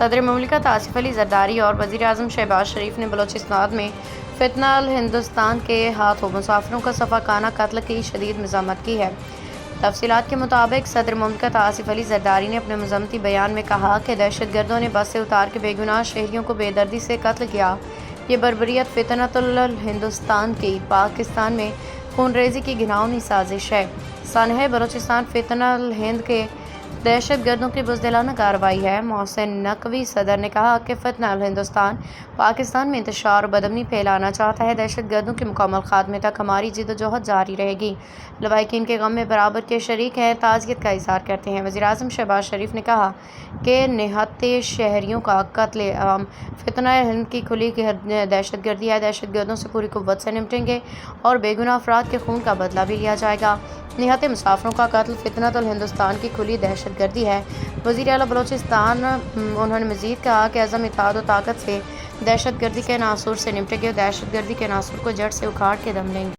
صدر مملکت آصف علی زرداری اور وزیر اعظم شہباز شریف نے بلوچستان میں فتنہ الہندوستان کے ہاتھوں مسافروں کا صفاقانہ قتل کی شدید مذمت کی ہے۔ تفصیلات کے مطابق صدر مملکت آصف علی زرداری نے اپنے مذمتی بیان میں کہا کہ دہشت گردوں نے بس سے اتار کے بے گناہ شہریوں کو بے دردی سے قتل کیا۔ یہ بربریت فتنۃ الہندوستان کی پاکستان میں خون ریزی کی گھناؤنی سازش ہے۔ سانحہ بلوچستان فتنہ الہند کے دہشت گردوں کی بزدلانہ کارروائی ہے۔ محسن نقوی صدر نے کہا کہ فتنہ الہندوستان پاکستان میں انتشار اور بدامنی پھیلانا چاہتا ہے۔ دہشت گردوں کے مکمل خاتمے تک ہماری جدوجہد جاری رہے گی۔ لواحقین کے غم میں برابر کے شریک ہیں، تعزیت کا اظہار کرتے ہیں۔ وزیر اعظم شہباز شریف نے کہا کہ نہتے شہریوں کا قتل عام فتنہ الہند کی کھلی دہشت گردی ہے۔ دہشت گردوں سے پوری قوت سے نمٹیں گے اور بے گناہ افراد کے خون کا بدلہ بھی لیا جائے گا۔ نہتے مسافروں کا قتل فتنۃ الہندوستان کی کھلی دہشت گردی ہے۔ وزیر اعلیٰ بلوچستان انہوں نے مزید کہا کہ عزم، اتحاد و طاقت سے دہشت گردی کے عناصر سے نمٹیں گے اور دہشت گردی کے عناصر کو جڑ سے اکھاڑ کے دم لیں گے۔